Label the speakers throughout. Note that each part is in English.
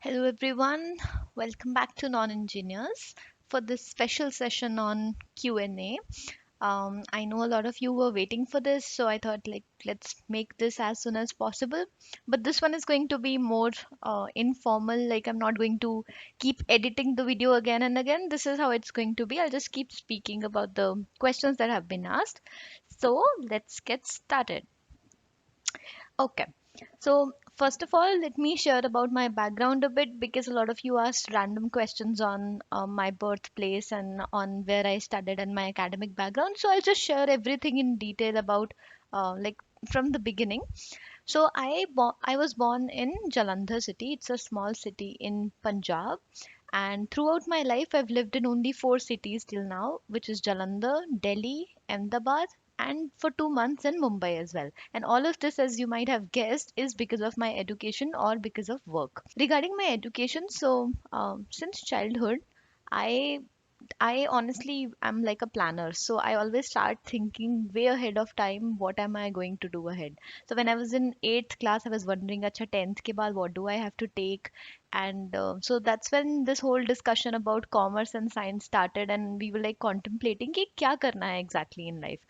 Speaker 1: Hello everyone, welcome back to Non-Engineers for this special session on Q&A. I know a lot of you were waiting for this, so I thought let's make this as soon as possible. But this one is going to be more informal. Like I'm not going to keep editing the video again and again. This is how it's going to be. I'll just keep speaking about the questions that have been asked. So let's get started. Okay. So, first of all, let me share about my background a bit because a lot of you asked random questions on my birthplace and on where I studied and my academic background. So, I'll just share everything in detail about like from the beginning. So, I was born in Jalandhar city. It's a small city in Punjab. And throughout my life, I've lived in only four cities till now, which is Jalandhar, Delhi, Ahmedabad, and for 2 months in Mumbai as well. And all of this, as you might have guessed, is because of my education or because of work. Regarding my education, so since childhood, I I honestly am like a planner. So I always start thinking way ahead of time, what am I going to do ahead? So when I was in 8th class, I was wondering, acha 10th ke baad, what do I have to take? And so that's when this whole discussion about commerce and science started, and we were like contemplating कि क्या करना है exactly in life.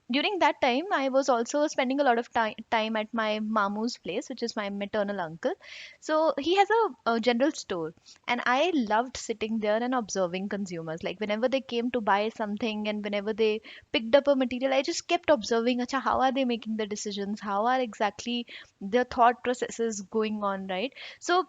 Speaker 1: During that time, I was also spending a lot of time at my mamu's place, which is my maternal uncle. So he has a general store, and I loved sitting there and observing consumers. Like whenever they came to buy something and whenever they picked up a material, I just kept observing, acha, how are they making the decisions? How are exactly their thought processes going on, right? So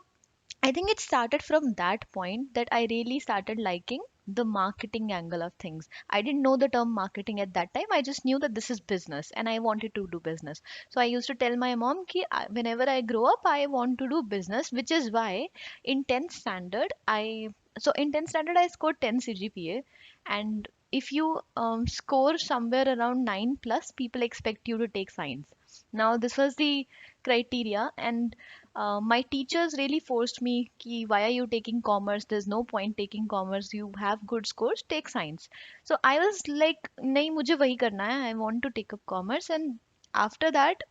Speaker 1: I think it started from that point that I really started liking the marketing angle of things. I didn't know the term marketing at that time. I just knew that this is business and I wanted to do business. So I used to tell my mom ki whenever I grow up, I want to do business, which is why in 10th standard, in 10th standard, I scored 10 CGPA. And if you score somewhere around 9 plus, people expect you to take science. Now, this was the criteria, and my teachers really forced me ki why are you taking commerce, there's no point taking commerce, you have good scores, take science. So I was like nahi mujhe wahi karna hai, I want to take up commerce. And after that,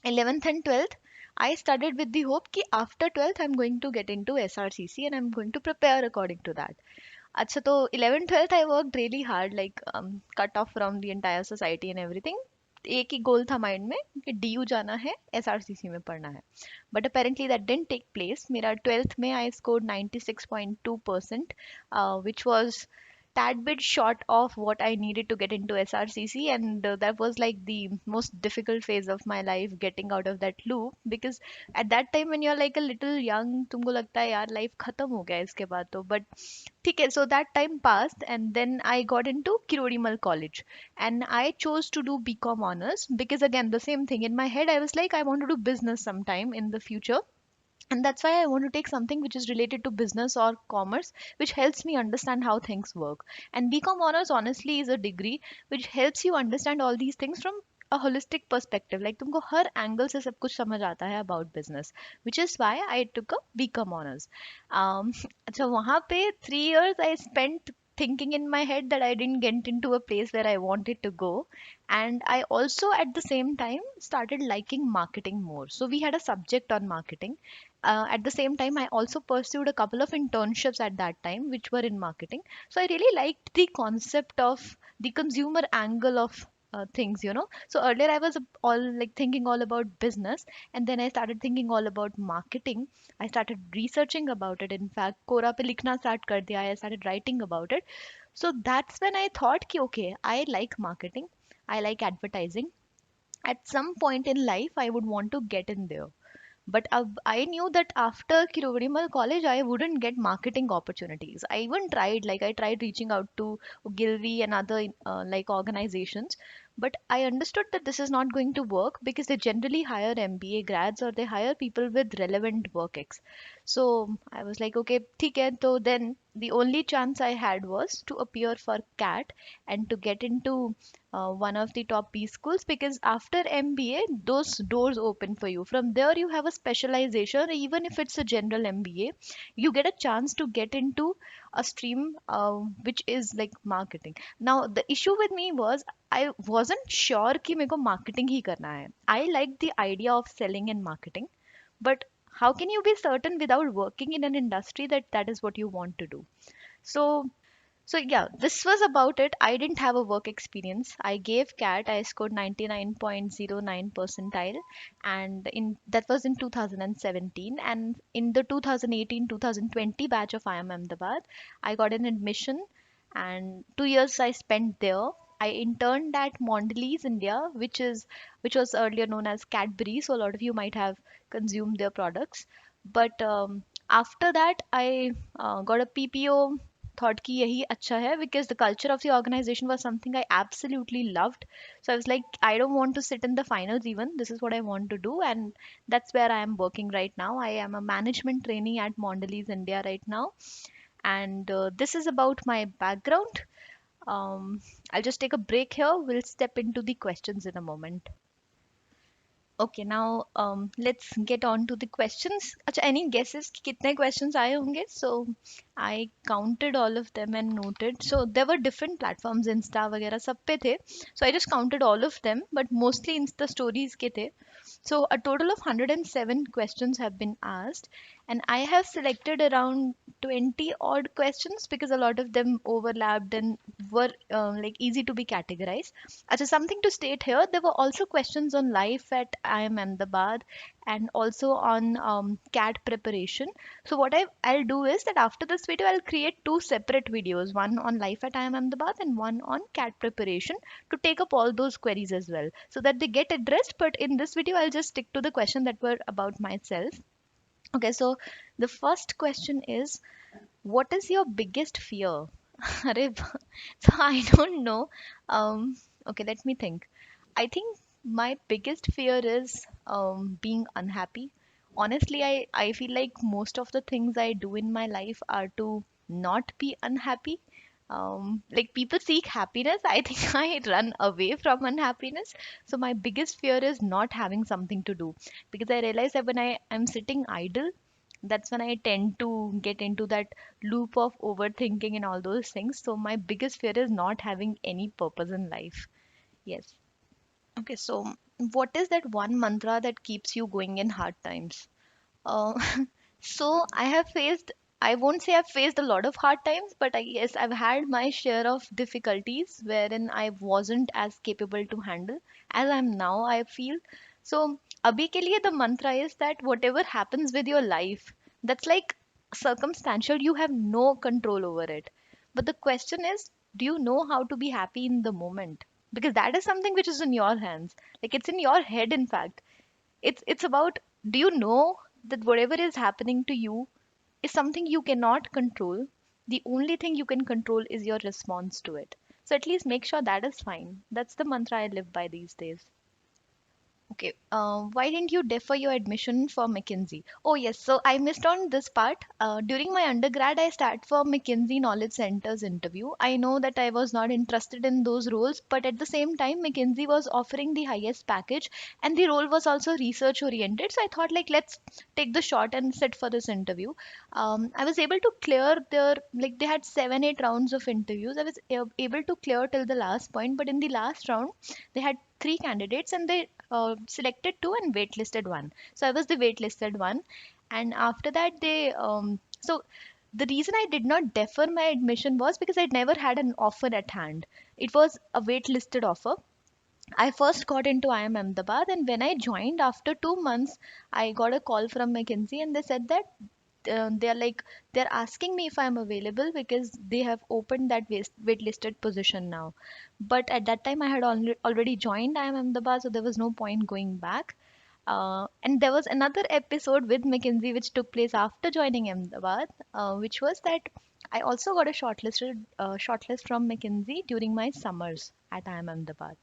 Speaker 1: 11th and 12th, I studied with the hope ki after 12th I'm going to get into SRCC and I'm going to prepare according to that. अच्छा तो 11th 12th I worked really hard, like cut off from the entire society and everything. एक ही गोल था mind में कि DU जाना है, SRCC में पढ़ना है. But apparently that didn't take place. मेरा 12th में I scored 96.2%, which was tad bit short of what I needed to get into SRCC, and that was like the most difficult phase of my life, getting out of that loop. Because at that time when you're like a little young, तुमको लगता है यार life खत्म हो गया इसके बाद तो. बट ठीक है, so that time passed and then I got into Kirodimal college, and I chose to do BCom honors because again the same thing in my head, I was like I want to do business sometime in the future, and that's why I want to take something which is related to business or commerce, which helps me understand how things work. And BCom honors honestly is a degree which helps you understand all these things from a holistic perspective. Like तुमको हर angle से सब कुछ समझ आता है about business, which is why I took a BCom honors. अच्छा वहाँ पे 3 years I spent thinking in my head that I didn't get into a place where I wanted to go. And I also at the same time started liking marketing more. So we had a subject on marketing. At the same time, I also pursued a couple of internships at that time, which were in marketing. So I really liked the concept of the consumer angle of things. So earlier I was all like thinking all about business, and then I started thinking all about marketing. I started researching about it. In fact, Quora pe likhna start kar diya. I started writing about it. So that's when I thought ki okay, I like marketing. I like advertising. At some point in life, I would want to get in there. But I knew that after Kiruvadimal college, I wouldn't get marketing opportunities. I even tried, like I tried reaching out to Gilvy and other like organizations, but I understood that this is not going to work because they generally hire MBA grads or they hire people with relevant work ex. So I was like, okay, ठीक है. So then the only chance I had was to appear for CAT and to get into one of the top B schools, because after MBA, those doors open for you. From there, you have a specialization, even if it's a general MBA, you get a chance to get into a stream which is like marketing. Now, the issue with me was I wasn't sure कि मेरे को marketing ही करना है. I liked the idea of selling and marketing, but how can you be certain without working in an industry that that is what you want to do? So so yeah, this was about it. I didn't have a work experience. I gave CAT. I scored 99.09 percentile, and in that was in 2017. And in the 2018-2020 batch of IIM Ahmedabad, I got an admission, and 2 years I spent there. I interned at Mondelez India, which was earlier known as Cadbury. So a lot of you might have consumed their products. But after that, I got a PPO, thought कि यही अच्छा है, because the culture of the organization was something I absolutely loved. So I was like, I don't want to sit in the finals even. This is what I want to do, and that's where I am working right now. I am a management trainee at Mondelez India right now, and this is about my background. I'll just take a break here. We'll step into the questions in a moment. Okay, now let's get on to the questions. अच्छा, any guesses कि कितने questions आए होंगे? So I counted all of them and noted. So there were different platforms, Insta वगैरह सब पे थे. So I just counted all of them, but mostly Insta stories के थे. So a total of 107 questions have been asked, and I have selected around 20 odd questions because a lot of them overlapped and were like easy to be categorized. Achha, something to state here, there were also questions on life at IIM Ahmedabad and also on CAT preparation. So what I'll do is that after this video, I'll create two separate videos, one on life at IIM Ahmedabad and one on CAT preparation, to take up all those queries as well so that they get addressed. But in this video, I'll just stick to the question that were about myself. Okay, so the first question is, what is your biggest fear? अरे so I don't know. Um, okay, let me think. I think my biggest fear is being unhappy. Honestly, I feel like most of the things I do in my life are to not be unhappy. Like people seek happiness. I think I run away from unhappiness. So my biggest fear is not having something to do, because I realize that when I'm sitting idle, that's when I tend to get into that loop of overthinking and all those things. So my biggest fear is not having any purpose in life. Yes. Okay, so what is that one mantra that keeps you going in hard times? Uh, so I won't say I've faced a lot of hard times, but I guess I've had my share of difficulties wherein I wasn't as capable to handle as I'm now, I feel. So, abhi ke liye the mantra is that whatever happens with your life, that's like circumstantial, you have no control over it. But the question is, do you know how to be happy in the moment? Because that is something which is in your hands. Like it's in your head, in fact. It's about, do you know that whatever is happening to you is something you cannot control. The only thing you can control is your response to it. So at least make sure that is fine. That's the mantra I live by these days. Okay, why didn't you defer your admission for McKinsey? Oh, yes, so I missed on this part. During my undergrad, I started for McKinsey Knowledge Center's interview. I know that I was not interested in those roles, but at the same time, McKinsey was offering the highest package, and the role was also research oriented. So I thought, like, let's take the shot and sit for this interview. I was able to clear their, like, they had 7, 8 rounds of interviews. I was able to clear till the last point, but in the last round, they had three candidates, and they selected two and waitlisted one. So I was the waitlisted one. And after that, so the reason I did not defer my admission was because I never had an offer at hand. It was a waitlisted offer. I first got into IIM Ahmedabad, and when I joined after 2 months, I got a call from McKinsey, and they said that they're asking me if I'm available because they have opened that waitlisted position now. But at that time, I had already joined IIM Ahmedabad, so there was no point going back. And there was another episode with McKinsey which took place after joining Ahmedabad, which was that I also got a shortlist from McKinsey during my summers at IIM Ahmedabad.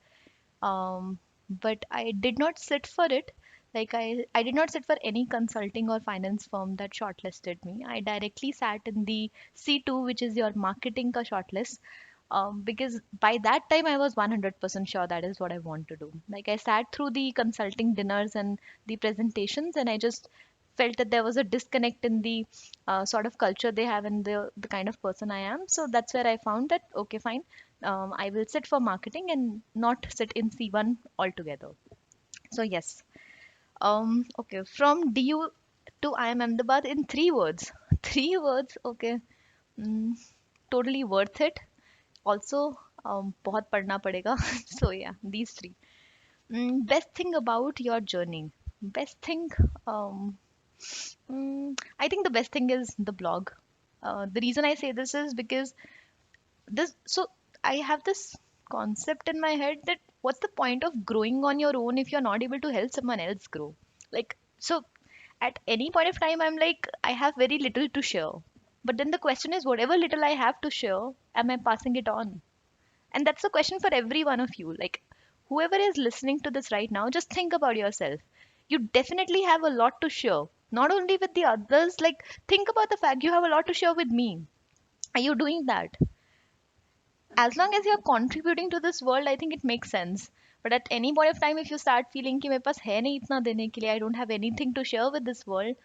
Speaker 1: But I did not sit for it. Like I did not sit for any consulting or finance firm that shortlisted me. I directly sat in the C2, which is your marketing ka shortlist. Because by that time I was 100% sure that is what I want to do. Like I sat through the consulting dinners and the presentations, and I just felt that there was a disconnect in the sort of culture they have and the kind of person I am. So that's where I found that okay, fine, I will sit for marketing and not sit in C1 altogether. So yes. Okay, from DU. to IIM Ahmedabad in 3 words. 3 words, okay. Mm, totally worth it. Also, बहुत पढ़ना पड़ेगा. So yeah, these three. Best thing about your journey. Best thing, um, I think the best thing is the blog. The reason I say this is because this. So I have this concept in my head that what's the point of growing on your own if you're not able to help someone else grow? Like so, at any point of time, I'm like I have very little to share. But then the question is, whatever little I have to share, am I passing it on? And that's a question for every one of you. Like, whoever is listening to this right now, just think about yourself. You definitely have a lot to share, not only with the others. Like, think about the fact you have a lot to share with me. Are you doing that? As long as you're contributing to this world, I think it makes sense. But at any point of time, if you start feeling कि मेरे पास है नहीं इतना देने के लिए, I don't have anything to share with this world,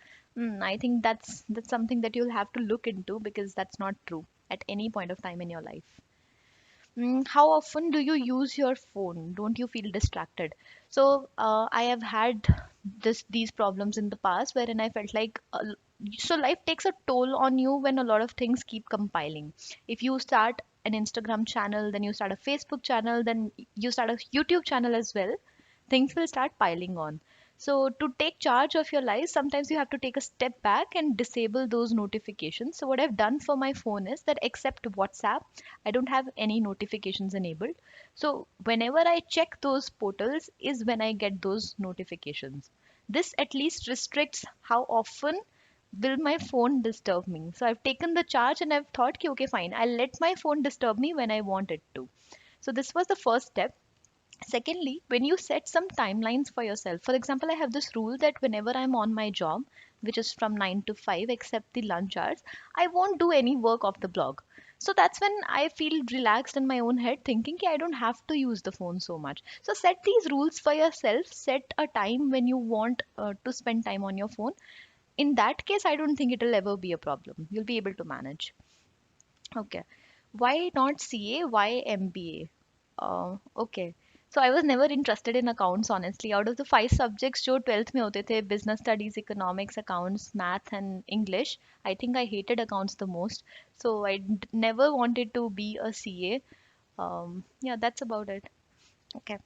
Speaker 1: I think that's something that you'll have to look into, because that's not true at any point of time in your life. How often do you use your phone? Don't you feel distracted? So I have had these problems in the past wherein I felt like so life takes a toll on you when a lot of things keep compiling. If you start an Instagram channel, then you start a Facebook channel, then you start a YouTube channel as well, things will start piling on. So, to take charge of your life, sometimes you have to take a step back and disable those notifications. So, what I've done for my phone is that except WhatsApp, I don't have any notifications enabled. So, whenever I check those portals, is when I get those notifications. This at least restricts how often will my phone disturb me. So, I've taken the charge and I've thought, "Ki, okay, fine, I'll let my phone disturb me when I want it to." So, this was the first step. Secondly, when you set some timelines for yourself, for example, I have this rule that whenever I'm on my job, which is from 9 to 5, except the lunch hours, I won't do any work of the blog. So that's when I feel relaxed in my own head, thinking I don't have to use the phone so much. So set these rules for yourself, set a time when you want to spend time on your phone. In that case, I don't think it'll ever be a problem. You'll be able to manage. Okay. Why not CA? Why MBA? Okay. So I was never interested in accounts, honestly. Out of the 5 subjects जो 12th में होते थे, business studies, economics, accounts, math, and English, I think I hated accounts the most. So I never wanted to be a CA. Yeah, that's about it. Okay.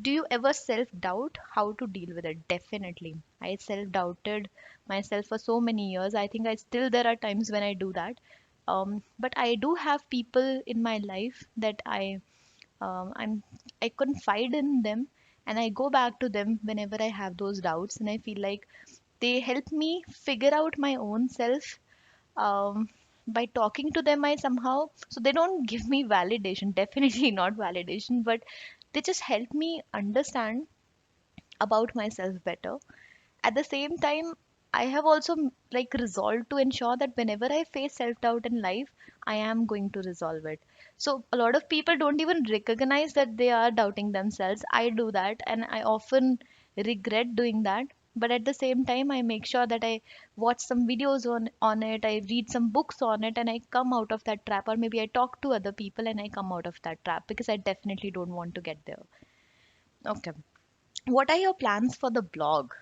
Speaker 1: Do you ever self doubt? How to deal with it? Definitely. I self doubted myself for so many years. I think I still, there are times when I do that. But I do have people in my life that I confide in them, and I go back to them whenever I have those doubts, and I feel like they help me figure out my own self. By talking to them, I somehow, so they don't give me validation, definitely not validation, but they just help me understand about myself better. At the same time, I have also like resolved to ensure that whenever I face self doubt in life, I am going to resolve it. So a lot of people don't even recognize that they are doubting themselves. I do that, and I often regret doing that. But at the same time, I make sure that I watch some videos on it, I read some books on it, and I come out of that trap, or maybe I talk to other people and I come out of that trap, because I definitely don't want to get there. Okay. What are your plans for the blog?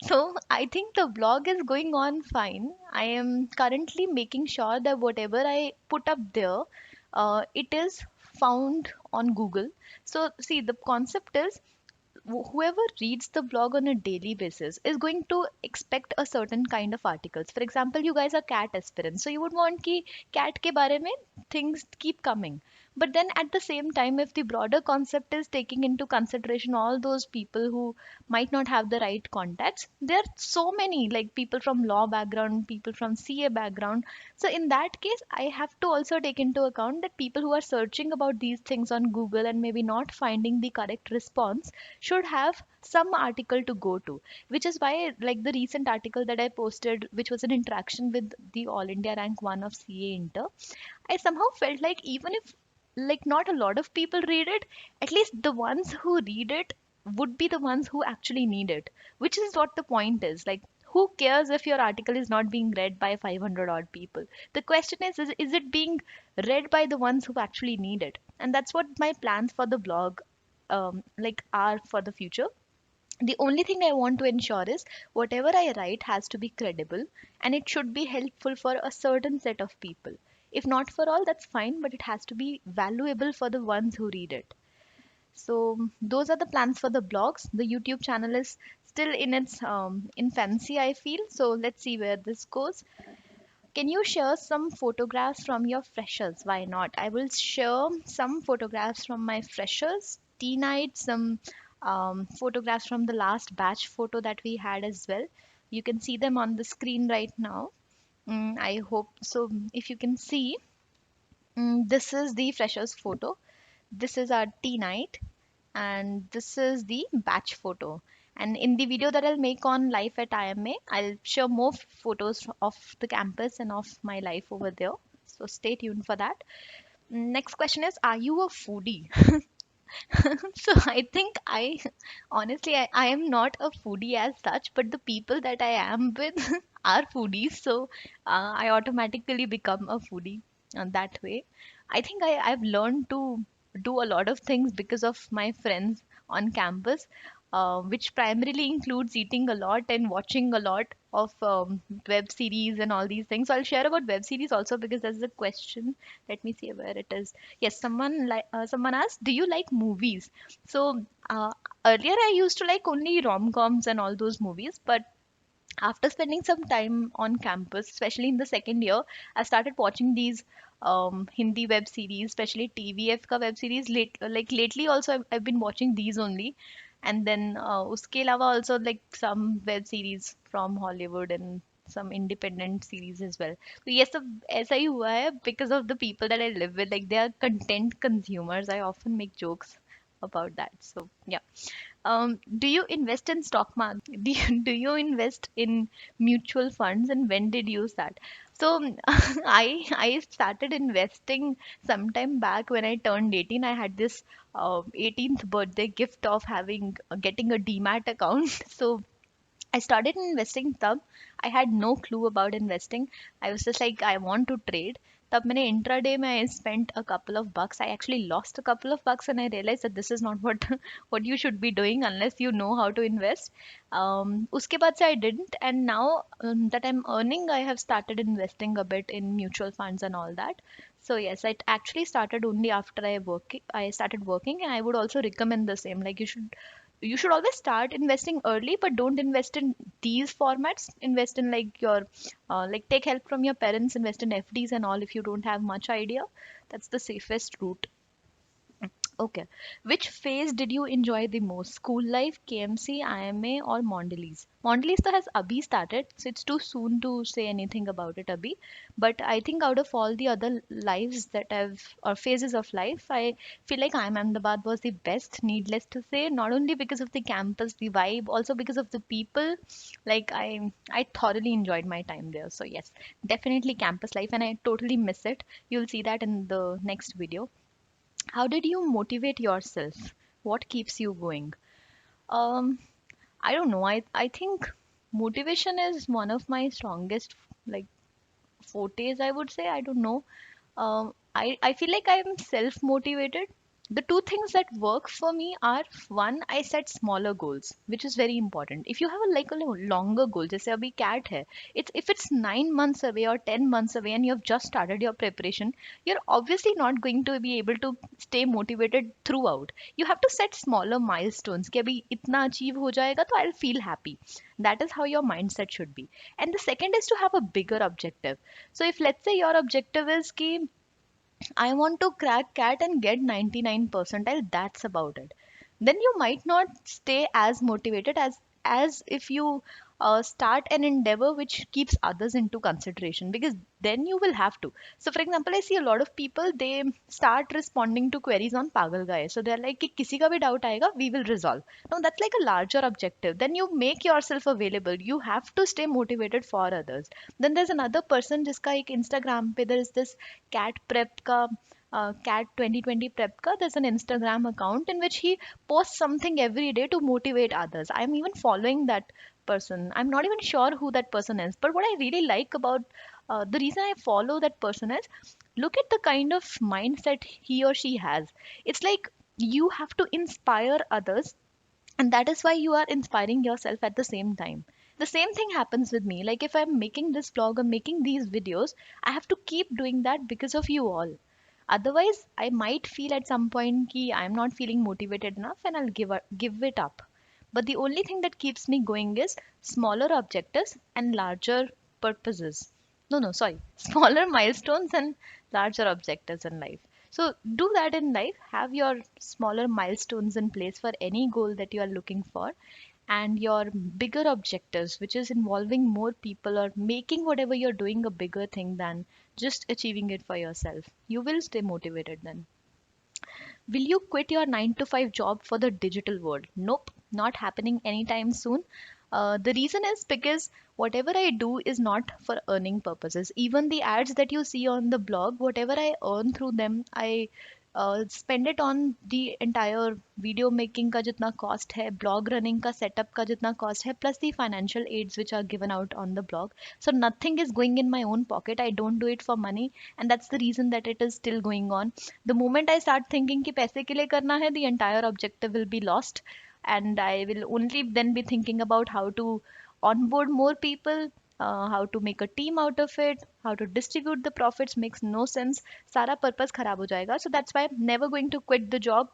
Speaker 1: So I think the blog is going on fine. I am currently making sure that whatever I put up there, it is found on Google. So see, the concept is whoever reads the blog on a daily basis is going to expect a certain kind of articles. For example, you guys are cat aspirants, so you would want ki cat ke bare mein things keep coming. But then at the same time, if the broader concept is taking into consideration all those people who might not have the right contacts, there are so many, like people from law background, people from CA background. So in that case, I have to also take into account that people who are searching about these things on Google and maybe not finding the correct response should have some article to go to, which is why like the recent article that I posted, which was an interaction with the all India rank 1 of CA Inter, I somehow felt like even if like not a lot of people read it, at least the ones who read it would be the ones who actually need it, which is what the point is. Like, who cares if your article is not being read by 500 odd people? The question is it being read by the ones who actually need it? And that's what my plans for the blog like are for the future. The only thing I want to ensure is whatever I write has to be credible, and it should be helpful for a certain set of people. If not for all, that's fine, but it has to be valuable for the ones who read it. So those are the plans for the blogs. The YouTube channel is still in its infancy, I feel. So let's see where this goes. Can you share some photographs from your freshers? Why not? I will share some photographs from my freshers, tea night, some photographs from the last batch photo that we had as well. You can see them on the screen right now. I hope so. If you can see, this is the freshers photo. This is our tea night, and this is the batch photo. And in the video that I'll make on life at IMA, I'll share more photos of the campus and of my life over there. So stay tuned for that. Next question is, are you a foodie? So I think I am not a foodie as such, but the people that I am with are foodies. So I automatically become a foodie that way. I think I've learned to do a lot of things because of my friends on campus, which primarily includes eating a lot and watching a lot of web series and all these things. So I'll share about web series also because there's a question. Let me see where it is. Yes, someone asked, "Do you like movies?" So earlier I used to like only rom-coms and all those movies, but after spending some time on campus, especially in the second year, I started watching these Hindi web series, especially TVF ka web series. Like lately, also I've been watching these only, and then uske alawa also like some web series from Hollywood and some independent series as well. So yes, so ऐसा ही हुआ है because of the people that I live with. Like they are content consumers. I often make jokes about that. So yeah. Do you invest in stock market? Do you invest in mutual funds, and when did you start? So I started investing sometime back when I turned 18. I had this 18th birthday gift of having getting a demat account. So I started investing तब. I had no clue about investing. I was just like I want to trade. तब मैंने intraday में I spent a couple of bucks. I actually lost a couple of bucks and I realized that this is not what what you should be doing unless you know how to invest. उसके बाद से I didn't, and now that I'm earning, I have started investing a bit in mutual funds and all that. So yes, it actually started only after I started working, and I would also recommend the same. Like you should always start investing early, but don't invest in these formats. Invest in like your like take help from your parents, invest in FDs and all if you don't have much idea. That's the safest route. Okay. Which phase did you enjoy the most? School life, KMC, IMA, or Mondelez? Mondelez though has Abhi started, so it's too soon to say anything about it, Abhi. But I think out of all the other lives that or phases of life, I feel like IIM Ahmedabad was the best, needless to say, not only because of the campus, the vibe, also because of the people. Like I thoroughly enjoyed my time there. So yes, definitely campus life, and I totally miss it. You'll see that in the next video. How did you motivate yourself? What keeps you going? Um, I don't know. I think motivation is one of my strongest like fortes, I would say. I don't know. I feel like I'm self motivated. The two things that work for me are, one, I set smaller goals, which is very important. If you have a longer goal, जैसे अभी cat है, if it's 9 months away or 10 months away and you have just started your preparation, you're obviously not going to be able to stay motivated throughout. You have to set smaller milestones कि अभी इतना achieve हो जाएगा तो I'll feel happy. That is how your mindset should be. And the second is to have a bigger objective. So if let's say your objective is कि I want to crack cat and get 99 percentile, that's about it. Then you might not stay as motivated as if you start an endeavor which keeps others into consideration, because then you will have to. So for example, I see a lot of people, they start responding to queries on Pagal Guy. So they're like कि किसी का भी doubt आएगा, we will resolve. Now that's like a larger objective. Then you make yourself available. You have to stay motivated for others. Then there's another person जिसका एक Instagram पे there is this cat prep का cat 2020 prep ka, there's an Instagram account in which he posts something every day to motivate others. I'm even following that person. I'm not even sure who that person is, but what I really like about the reason I follow that person is, look at the kind of mindset he or she has. It's like you have to inspire others And that is why you are inspiring yourself at the same time. The same thing happens with me. Like if I'm making this vlog or making these videos, I have to keep doing that because of you all. Otherwise I might feel at some point ki I'm not feeling motivated enough and I'll give it up. But the only thing that keeps me going is smaller objectives and larger purposes. No, no, sorry. Smaller milestones and larger objectives in life. So do that in life. Have your smaller milestones in place for any goal that you are looking for, and your bigger objectives, which is involving more people or making whatever you're doing a bigger thing than just achieving it for yourself. You will stay motivated then. Will you quit your 9 to 5 job for the digital world? Nope, not happening anytime soon. The reason is because whatever I do is not for earning purposes. Even the ads that you see on the blog, whatever I earn through them, I spend it on the entire video making का जितना cost है, blog running का setup का जितना cost है, plus the financial aids which are given out on the blog. So nothing is going in my own pocket. I don't do it for money, and that's the reason that it is still going on. The moment I start thinking कि पैसे के लिए करना है, the entire objective will be lost, and I will only then be thinking about how to onboard more people, how to make a team out of it, how to distribute the profits makes no sense. सारा purpose खराब हो जाएगा. So that's why I'm never going to quit the job,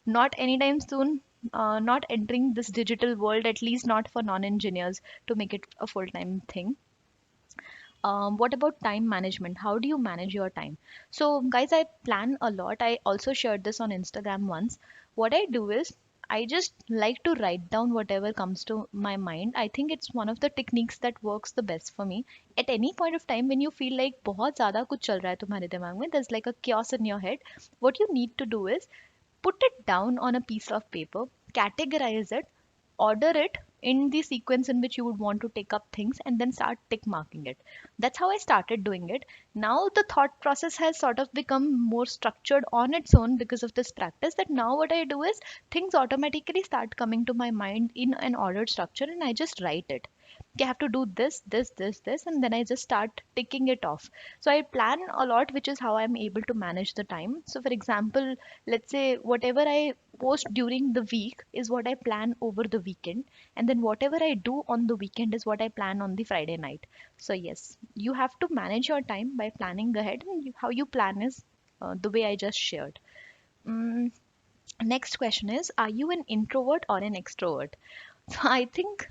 Speaker 1: not anytime soon. Not entering this digital world, at least not for non-engineers, to make it a full-time thing. What about time management? How do you manage your time? So, guys, I plan a lot. I also shared this on Instagram once. What I do is I just like to write down whatever comes to my mind. I think it's one of the techniques that works the best for me. At any point of time when you feel like बहुत ज़्यादा कुछ चल रहा है तुम्हारे दिमाग में, there's like a chaos in your head. What you need to do is put it down on a piece of paper, categorize it, order it in the sequence in which you would want to take up things, and then start tick marking it. That's how I started doing it. Now the thought process has sort of become more structured on its own because of this practice, that now what I do is things automatically start coming to my mind in an ordered structure, and I just write it. Okay, I have to do this, and then I just start ticking it off. So I plan a lot, which is how I'm able to manage the time. So, for example, let's say whatever I post during the week is what I plan over the weekend, and then whatever I do on the weekend is what I plan on the Friday night. So, yes, you have to manage your time by planning ahead, and how you plan is the way I just shared. Mm, Next question is, are you an introvert or an extrovert? So I think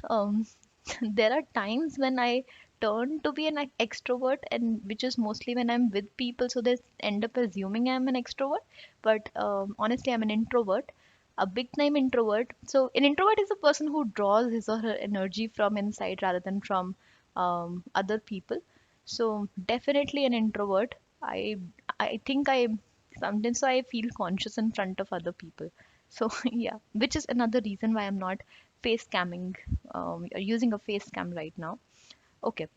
Speaker 1: there are times when I turn to be an extrovert, and which is mostly when I'm with people, so they end up assuming I'm an extrovert. But honestly, I'm an introvert, a big time introvert. So an introvert is a person who draws his or her energy from inside rather than from other people. So definitely an introvert. I I think I sometimes so I feel conscious in front of other people. So yeah, which is another reason why I'm not face camming, using a face cam right now. Okay.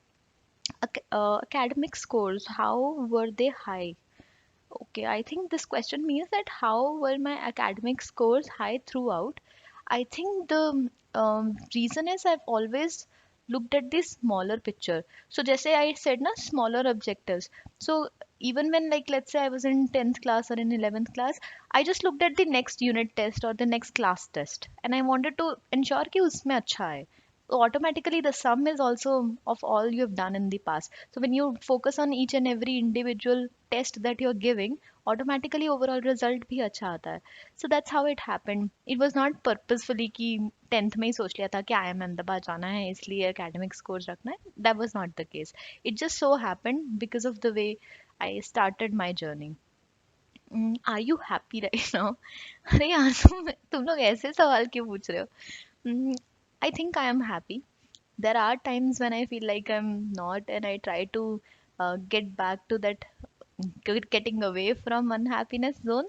Speaker 1: Academic scores, how were they high? Okay, I think this question means that how were my academic scores high throughout? I think the reason is I've always looked at the smaller picture. So जैसे I said ना, smaller objectives. So even when, like, let's say I was in 10th class or in 11th class, I just looked at the next unit test or the next class test, and I wanted to ensure कि उसमें अच्छा है. So automatically the sum is also of all you've done in the past. So when you focus on each and every individual test that you're giving, automatically overall result भी अच्छा आता है. So that's how it happened. It was not purposefully कि 10th में ही सोच लिया था कि IIM अहमदाबाद जाना है इसलिए academic scores रखना है. That was not the case. It just so happened because of the way I started my journey. Are you happy right now? अरे यार, तुम लोग ऐसे सवाल क्यों पूछ रहे हो? Mm, I think I am happy. There are times when I feel like I'm not, and I try to get back to that getting away from unhappiness zone.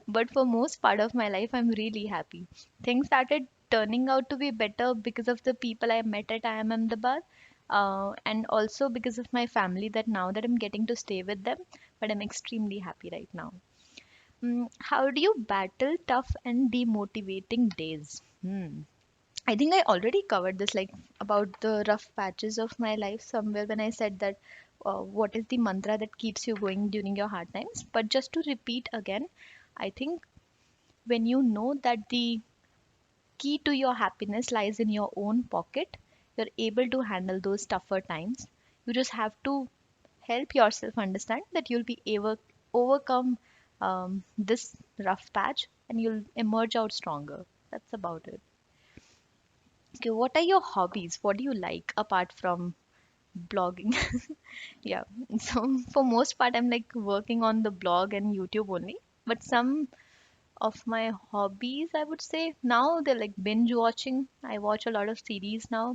Speaker 1: But for most part of my life, I'm really happy. Things started turning out to be better because of the people I met at IIM Ahmedabad, and also because of my family. That now that I'm getting to stay with them, but I'm extremely happy right now. How do you battle tough and demotivating days? I think I already covered this, like about the rough patches of my life somewhere when I said that what is the mantra that keeps you going during your hard times. But just to repeat again, I think when you know that the key to your happiness lies in your own pocket. You're able to handle those tougher times. You just have to help yourself understand that you'll be able overcome this rough patch and you'll emerge out stronger. That's about it. Okay, what are your hobbies? What do you like apart from blogging? Yeah. So for most part, I'm like working on the blog and YouTube only. But some of my hobbies, I would say now they're like binge watching. I watch a lot of series now.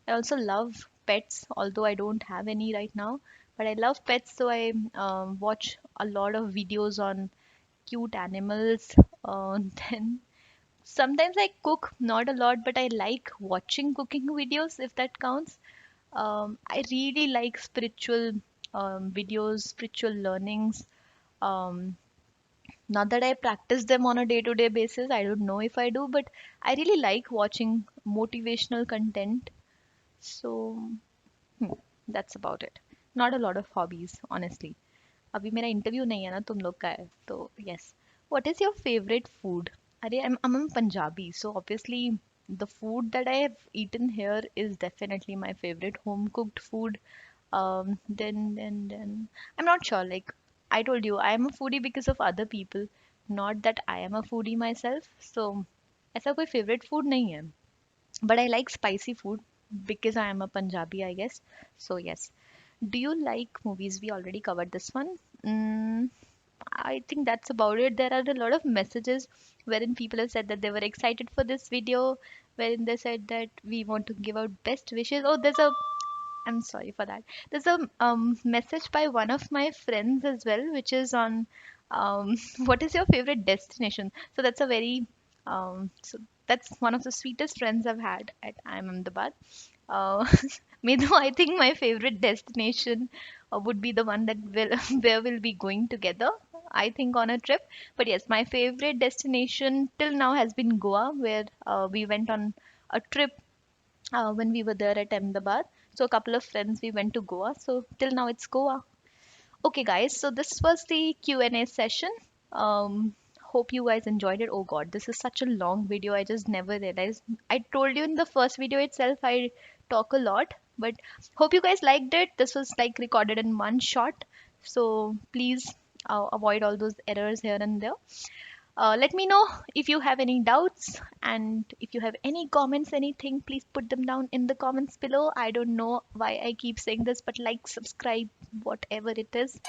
Speaker 1: I also love pets, although I don't have any right now. But I love pets, so I watch a lot of videos on cute animals. Then sometimes I cook, not a lot, but I like watching cooking videos if that counts. I really like spiritual videos, spiritual learnings. Um, Not that I practice them on a day-to-day basis. I don't know if I do, but I really like watching motivational content. So, hmm, that's about it. Not a lot of hobbies, honestly. अभी मेरा interview नहीं है ना तुम लोग का है तो yes. What is your favorite food? अरे I'm a Punjabi, so obviously the food that I have eaten here is definitely my favorite home cooked food. Then I'm not sure. Like I told you, I am a foodie because of other people, not that I am a foodie myself. So ऐसा कोई favorite food नहीं है. But I like spicy food because I am a Punjabi, I guess. So yes. Do you like movies? We already covered this one. Mm, I think that's about it. There are a lot of messages wherein people have said that they were excited for this video, wherein they said that we want to give out best wishes. Oh, I'm sorry for that. There's a message by one of my friends as well, which is on what is your favorite destination? So that's a very so that's one of the sweetest friends I've had at IIM Ahmedabad. Uh, Medu, I think my favorite destination would be the one that will where we'll be going together. I think on a trip. But yes, my favorite destination till now has been Goa, where we went on a trip when we were there at Ahmedabad. So a couple of friends we went to Goa. So till now it's Goa. Okay, guys. So this was the Q&A session. Hope you guys enjoyed it. Oh God, this is such a long video. I just never realized. I told you in the first video itself I talk a lot, but hope you guys liked it. This was like recorded in one shot. So please avoid all those errors here and there. Let me know if you have any doubts and if you have any comments, anything, please put them down in the comments below. I don't know why I keep saying this, but like, subscribe, whatever it is.